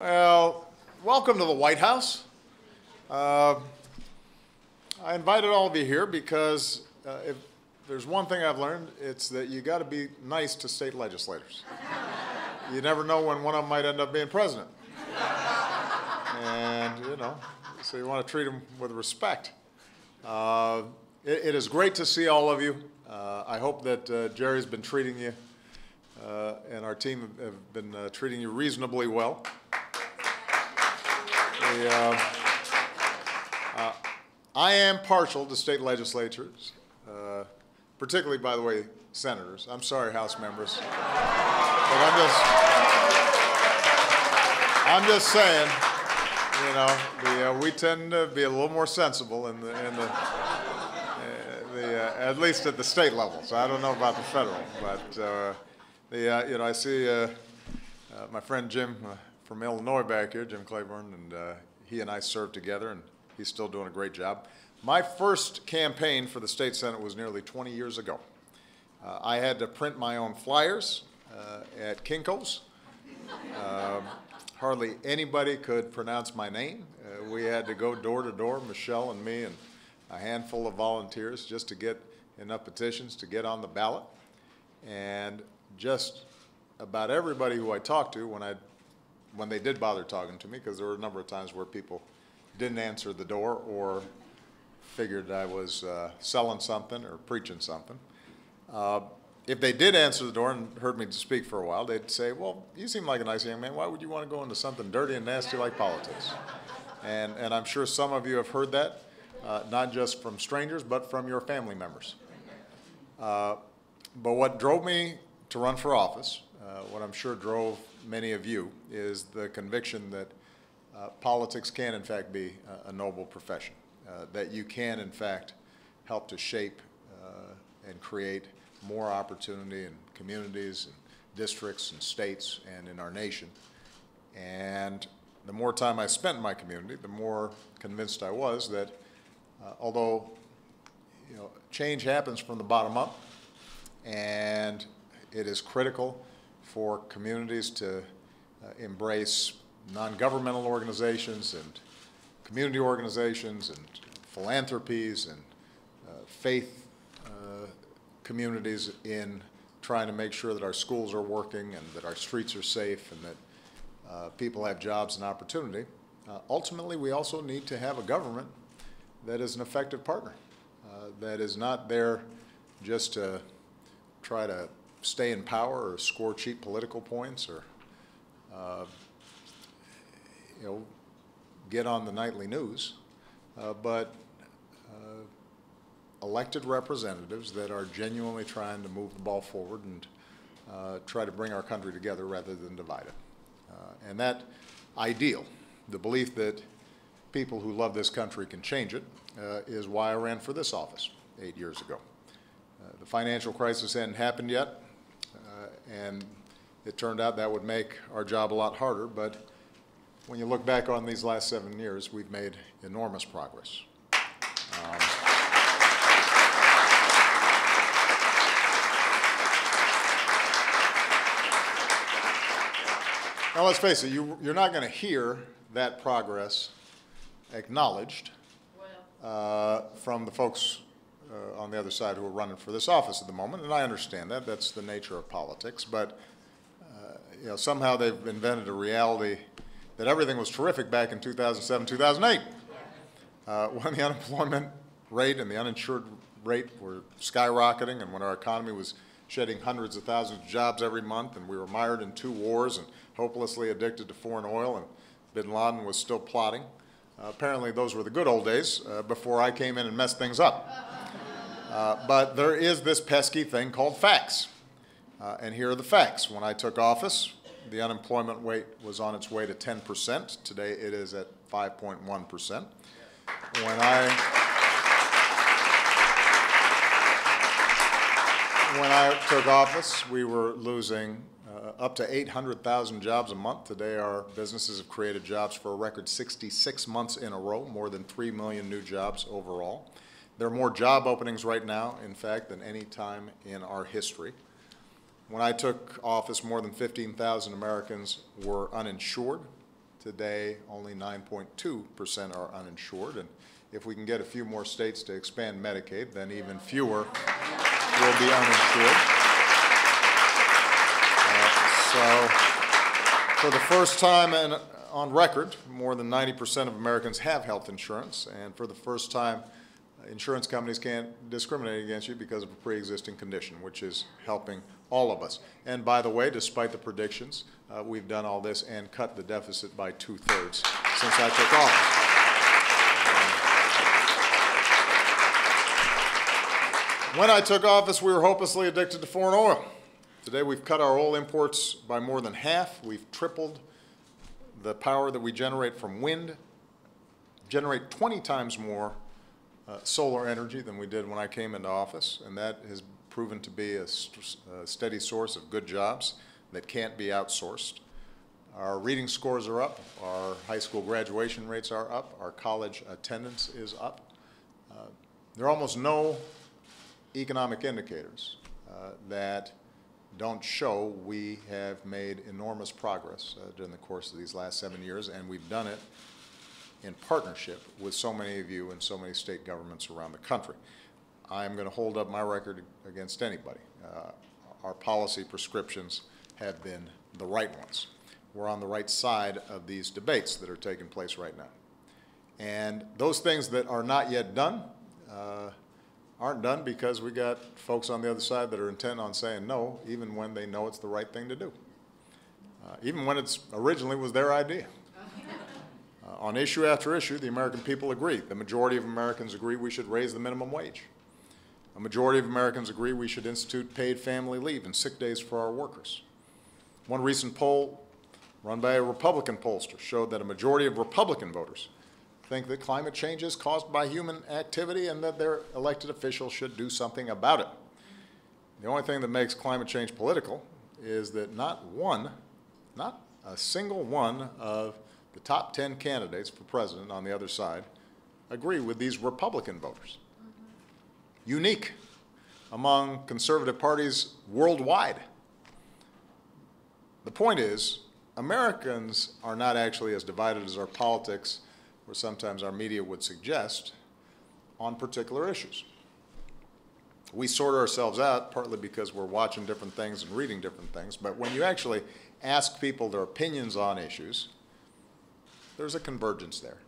Well, welcome to the White House. I invited all of you here because if there's one thing I've learned, it's that you got to be nice to state legislators. You never know when one of them might end up being president. And, so you want to treat them with respect. It is great to see all of you. I hope that Jerry's been treating you and our team have been treating you reasonably well. I am partial to state legislatures, particularly, by the way, senators. I'm sorry, House members. But I'm just saying, we tend to be a little more sensible at least at the state level. So I don't know about the federal, but I see my friend Jim from Illinois back here, Jim Claiborne, and he and I served together, and he's still doing a great job. My first campaign for the state senate was nearly 20 years ago. I had to print my own flyers at Kinko's. Hardly anybody could pronounce my name. We had to go door to door, Michelle and me and a handful of volunteers, just to get enough petitions to get on the ballot. And just about everybody who I talked to when they did bother talking to me, because there were a number of times where people didn't answer the door or figured I was selling something or preaching something. If they did answer the door and heard me speak for a while, they'd say, well, you seem like a nice young man. Why would you want to go into something dirty and nasty like politics? And I'm sure some of you have heard that, not just from strangers, but from your family members. But what drove me to run for office, what I'm sure drove many of you, is the conviction that politics can, in fact, be a noble profession, that you can, in fact, help to shape and create more opportunity in communities and districts and states and in our nation. And the more time I spent in my community, the more convinced I was that although change happens from the bottom up, and it is critical for communities to embrace non-governmental organizations and community organizations and philanthropies and faith communities in trying to make sure that our schools are working and that our streets are safe and that people have jobs and opportunity. Ultimately, we also need to have a government that is an effective partner, that is not there just to try to stay in power or score cheap political points or get on the nightly news, but elected representatives that are genuinely trying to move the ball forward and try to bring our country together rather than divide it. And that ideal, the belief that people who love this country can change it, is why I ran for this office 8 years ago. The financial crisis hadn't happened yet, and it turned out that would make our job a lot harder, but when you look back on these last 7 years, we've made enormous progress. Now let's face it, you're not going to hear that progress acknowledged from the folks on the other side who are running for this office at the moment, and I understand that. That's the nature of politics, but somehow they've invented a reality that everything was terrific back in 2007, 2008, when the unemployment rate and the uninsured rate were skyrocketing, and when our economy was shedding hundreds of thousands of jobs every month, and we were mired in 2 wars and hopelessly addicted to foreign oil, and bin Laden was still plotting. Apparently those were the good old days before I came in and messed things up. But there is this pesky thing called facts. And here are the facts. When I took office, the unemployment rate was on its way to 10%. Today it is at 5.1%. When I took office, we were losing up to 800,000 jobs a month. Today our businesses have created jobs for a record 66 months in a row, more than 3 million new jobs overall. There are more job openings right now, in fact, than any time in our history. When I took office, more than 15,000 Americans were uninsured. Today, only 9.2% are uninsured, and if we can get a few more states to expand Medicaid, then even fewer will be uninsured. So, for the first time on record, more than 90% of Americans have health insurance, and for the first time, insurance companies can't discriminate against you because of a pre-existing condition, which is helping all of us. And by the way, despite the predictions, we've done all this and cut the deficit by 2/3 since I took office. When I took office, we were hopelessly addicted to foreign oil. Today, we've cut our oil imports by more than half. We've tripled the power that we generate from wind, generate 20 times more solar energy than we did when I came into office, and that has proven to be a steady source of good jobs that can't be outsourced. Our reading scores are up, our high school graduation rates are up, our college attendance is up. There are almost no economic indicators that don't show we have made enormous progress during the course of these last 7 years, and we've done it in partnership with so many of you and so many state governments around the country. I'm going to hold up my record against anybody. Our policy prescriptions have been the right ones. We're on the right side of these debates that are taking place right now. And those things that are not yet done aren't done because we got folks on the other side that are intent on saying no, even when they know it's the right thing to do, even when it's originally was their idea. On issue after issue, the American people agree. The majority of Americans agree we should raise the minimum wage. A majority of Americans agree we should institute paid family leave and sick days for our workers. One recent poll run by a Republican pollster showed that a majority of Republican voters think that climate change is caused by human activity and that their elected officials should do something about it. The only thing that makes climate change political is that not a single one of the top 10 candidates for president on the other side agree with these Republican voters. Unique among conservative parties worldwide. The point is, Americans are not actually as divided as our politics or sometimes our media would suggest on particular issues. We sort ourselves out partly because we're watching different things and reading different things, but when you actually ask people their opinions on issues, there's a convergence there.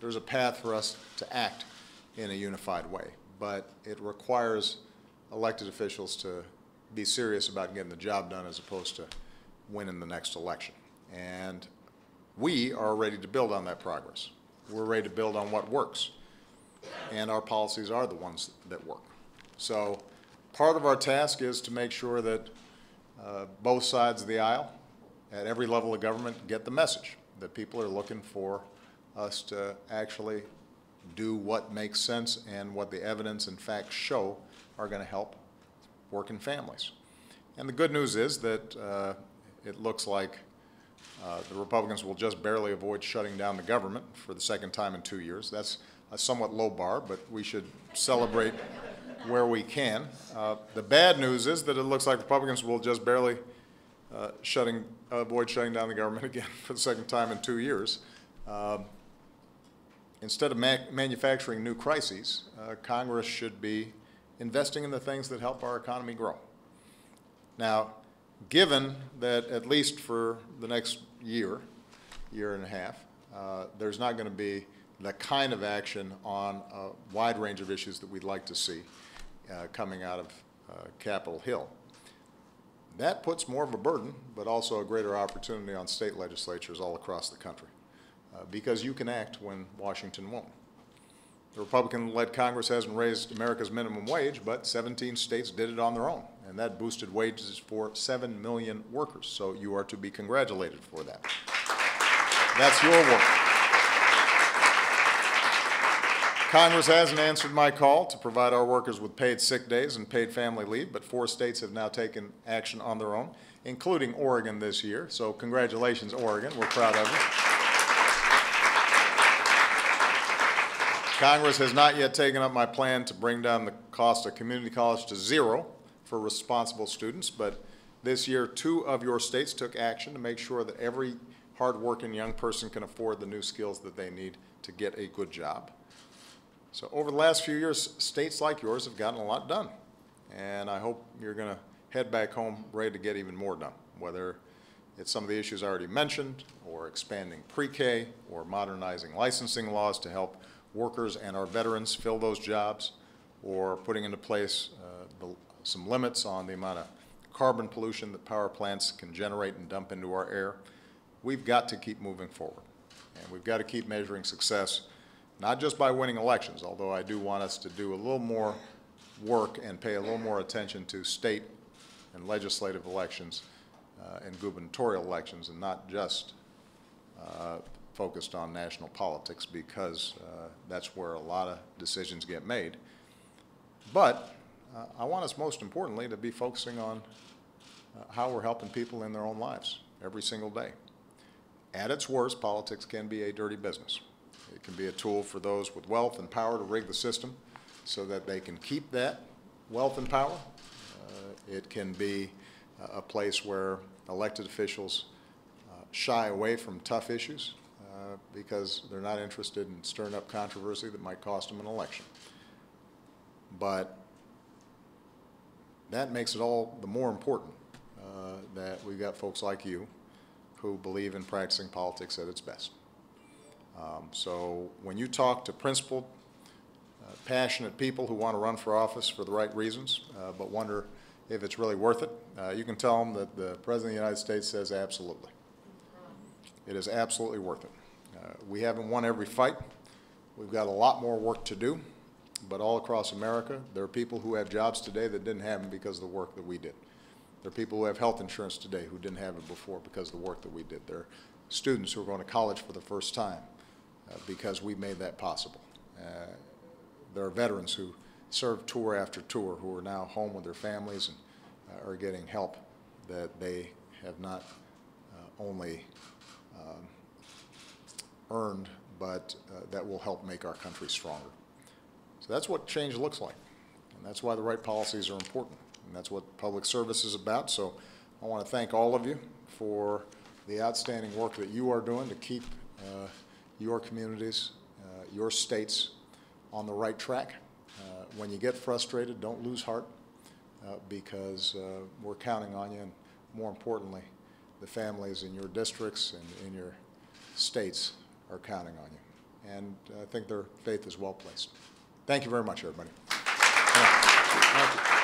There's a path for us to act in a unified way, but it requires elected officials to be serious about getting the job done as opposed to winning the next election. And we are ready to build on that progress. We're ready to build on what works, and our policies are the ones that work. So part of our task is to make sure that both sides of the aisle at every level of government get the message that people are looking for us to actually do what makes sense and what the evidence and facts show are going to help working families. And the good news is that it looks like the Republicans will just barely avoid shutting down the government for the second time in 2 years. That's a somewhat low bar, but we should celebrate where we can. The bad news is that it looks like Republicans will just barely avoid shutting down the government again for the second time in 2 years. Instead of manufacturing new crises, Congress should be investing in the things that help our economy grow. Now, given that at least for the next year and a half, there's not going to be the kind of action on a wide range of issues that we'd like to see coming out of Capitol Hill. That puts more of a burden, but also a greater opportunity on state legislatures all across the country, because you can act when Washington won't. The Republican-led Congress hasn't raised America's minimum wage, but 17 states did it on their own, and that boosted wages for 7 million workers, so you are to be congratulated for that. That's your work. Congress hasn't answered my call to provide our workers with paid sick days and paid family leave, but 4 states have now taken action on their own, including Oregon this year. So congratulations, Oregon. We're proud of you. Congress has not yet taken up my plan to bring down the cost of community college to 0 for responsible students, but this year 2 of your states took action to make sure that every hardworking young person can afford the new skills that they need to get a good job. So over the last few years, states like yours have gotten a lot done. And I hope you're going to head back home ready to get even more done, whether it's some of the issues I already mentioned, or expanding pre-K, or modernizing licensing laws to help workers and our veterans fill those jobs, or putting into place some limits on the amount of carbon pollution that power plants can generate and dump into our air. We've got to keep moving forward, and we've got to keep measuring success, not just by winning elections, although I do want us to do a little more work and pay a little more attention to state and legislative elections and gubernatorial elections, and not just focused on national politics, because that's where a lot of decisions get made. But I want us, most importantly, to be focusing on how we're helping people in their own lives every single day. At its worst, politics can be a dirty business. It can be a tool for those with wealth and power to rig the system so that they can keep that wealth and power. It can be a place where elected officials shy away from tough issues because they're not interested in stirring up controversy that might cost them an election. But that makes it all the more important that we've got folks like you who believe in practicing politics at its best. So when you talk to principled, passionate people who want to run for office for the right reasons, but wonder if it's really worth it, you can tell them that the President of the United States says absolutely. It is absolutely worth it. We haven't won every fight. We've got a lot more work to do, but all across America, there are people who have jobs today that didn't have them because of the work that we did. There are people who have health insurance today who didn't have it before because of the work that we did. There are students who are going to college for the first time because we made that possible. There are veterans who served tour after tour who are now home with their families and are getting help that they have not only earned, but that will help make our country stronger. So that's what change looks like, and that's why the right policies are important, and that's what public service is about. So I want to thank all of you for the outstanding work that you are doing to keep your communities, your states on the right track. When you get frustrated, don't lose heart, because we're counting on you, and more importantly, the families in your districts and in your states are counting on you. And I think their faith is well placed. Thank you very much, everybody. Thank you.